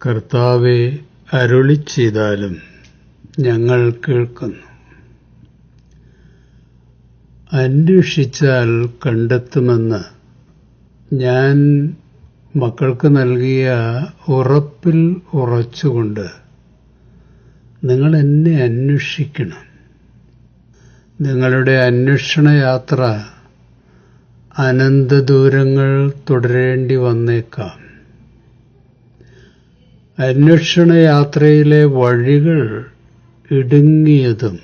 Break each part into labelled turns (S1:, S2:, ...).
S1: കർത്താവേ, അരുളിച്ചെയ്താലും ഞങ്ങൾ കേൾക്കുന്നു. അന്വേഷിച്ചാൽ കണ്ടെത്തുമെന്ന് ഞാൻ മക്കൾക്ക് നൽകിയ ഉറപ്പിൽ ഉറച്ചുകൊണ്ട് നിങ്ങൾ എന്നെ അന്വേഷിക്കണം. നിങ്ങളുടെ അന്വേഷണയാത്ര അനന്തദൂരങ്ങൾ തുടരേണ്ടി വന്നേക്കാം. അന്വേഷണയാത്രയിലെ വഴികൾ ഇടുങ്ങിയതും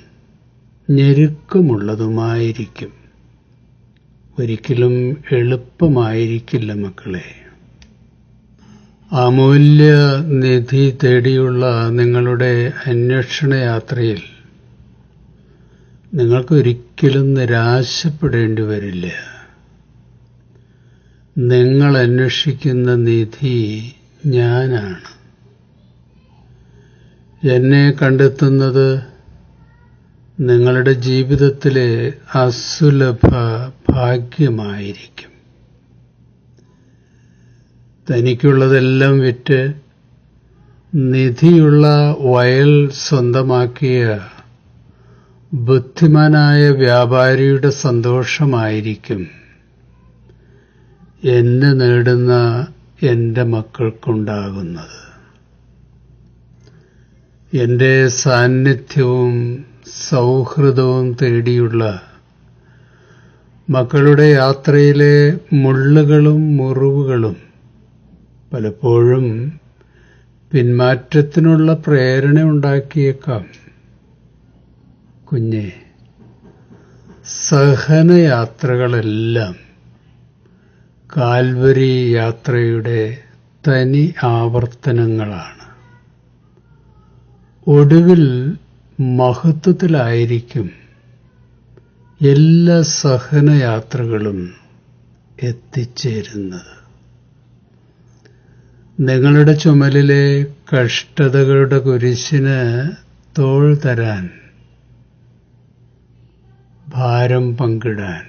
S1: ഞെരുക്കമുള്ളതുമായിരിക്കും. ഒരിക്കലും എളുപ്പമായിരിക്കില്ല മക്കളെ. അമൂല്യ നിധി തേടിയുള്ള നിങ്ങളുടെ അന്വേഷണയാത്രയിൽ നിങ്ങൾക്കൊരിക്കലും നിരാശപ്പെടേണ്ടി വരില്ല. നിങ്ങൾ അന്വേഷിക്കുന്ന നിധി ഞാനാണ്. എന്നെ കണ്ടെത്തുന്നത് നിങ്ങളുടെ ജീവിതത്തിലെ അസുലഭ ഭാഗ്യമായിരിക്കും. തനിക്കുള്ളതെല്ലാം വിറ്റ് നിധിയുള്ള വയൽ സ്വന്തമാക്കിയ ബുദ്ധിമാനായ വ്യാപാരിയുടെ സന്തോഷമായിരിക്കും എന്നെ നേടുന്ന എൻ്റെ മക്കൾക്കുണ്ടാകുന്നത്. എൻ്റെ സാന്നിധ്യവും സൗഹൃദവും തേടിയുള്ള മക്കളുടെ യാത്രയിലെ മുള്ളുകളും മുറിവുകളും പലപ്പോഴും പിന്മാറ്റത്തിനുള്ള പ്രേരണ ഉണ്ടാക്കിയേക്കാം. കുഞ്ഞെ, സഹനയാത്രകളെല്ലാം കാൽവരി യാത്രയുടെ തനി ആവർത്തനങ്ങളാണ്. ഒടുവിൽ മഹത്വത്തിലായിരിക്കും എല്ലാ സഹനയാത്രകളും എത്തിച്ചേരുന്നത്. നിങ്ങളുടെ ചുമലിലെ കഷ്ടതകളുടെ കുരിശിന് തോൾ തരാൻ, ഭാരം പങ്കിടാൻ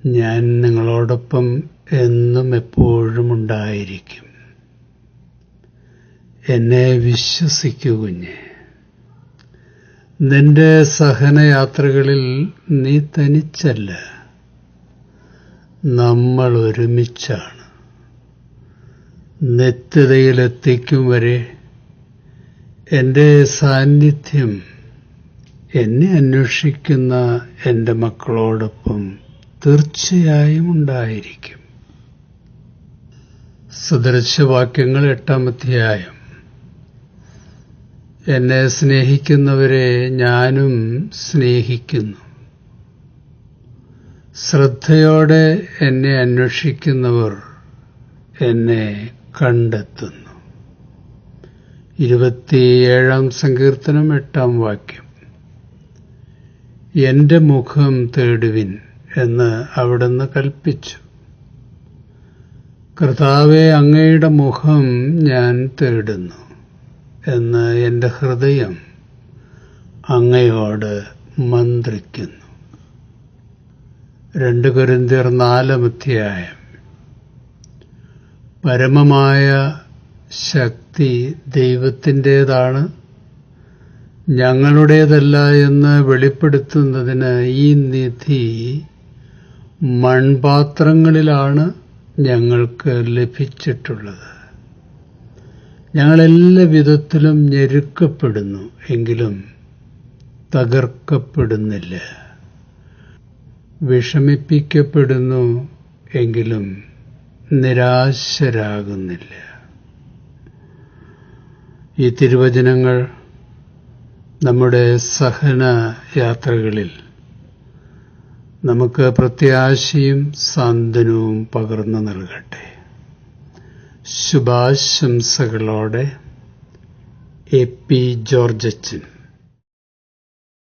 S1: ഞാൻ നിങ്ങളോടൊപ്പം എന്നും എപ്പോഴും ഉണ്ടായിരിക്കും. എന്നെ വിശ്വസിക്കൂ കുഞ്ഞെ. നിന്റെ സഹനയാത്രകളിൽ നീ തനിച്ചല്ല, നമ്മൾ ഒരുമിച്ചാണ്. നിത്യതയിലെത്തിക്കും വരെ എൻ്റെ സാന്നിധ്യം എന്നെ അന്വേഷിക്കുന്ന എൻ്റെ മക്കളോടൊപ്പം തീർച്ചയായും ഉണ്ടായിരിക്കും. സദൃശവാക്യങ്ങൾ 8-ാം അധ്യായം. എന്നെ സ്നേഹിക്കുന്നവരെ ഞാനും സ്നേഹിക്കുന്നു. ശ്രദ്ധയോടെ എന്നെ അന്വേഷിക്കുന്നവർ എന്നെ കണ്ടെത്തുന്നു. 27-ാം സങ്കീർത്തനം 8-ാം വാക്യം. എൻ്റെ മുഖം തേടുവിൻ എന്ന് അവിടുന്ന് കൽപ്പിച്ചു. കർത്താവേ, അങ്ങയുടെ മുഖം ഞാൻ തേടുന്നു എന്ന് എൻ്റെ ഹൃദയം അങ്ങയോട് മന്ത്രിക്കുന്നു. 2 കൊരിന്ത്യർ 4-ാം അധ്യായം. പരമമായ ശക്തി ദൈവത്തിൻ്റേതാണ്, ഞങ്ങളുടേതല്ല എന്ന് വെളിപ്പെടുത്തുന്നതിന് ഈ നിധി മൺപാത്രങ്ങളിലാണ് ഞങ്ങൾക്ക് ലഭിച്ചിട്ടുള്ളത്. ഞങ്ങളെല്ലാ വിധത്തിലും ഞെരുക്കപ്പെടുന്നു, എങ്കിലും തകർക്കപ്പെടുന്നില്ല. വിഷമിപ്പിക്കപ്പെടുന്നു, എങ്കിലും നിരാശരാകുന്നില്ല. ഈ തിരുവചനങ്ങൾ നമ്മുടെ സഹന യാത്രകളിൽ നമുക്ക് പ്രത്യാശയും സാന്ത്വനവും പകർന്നു നൽകട്ടെ. ശുഭാശംസകളോടെ എ പി ജോർജച്ചൻ.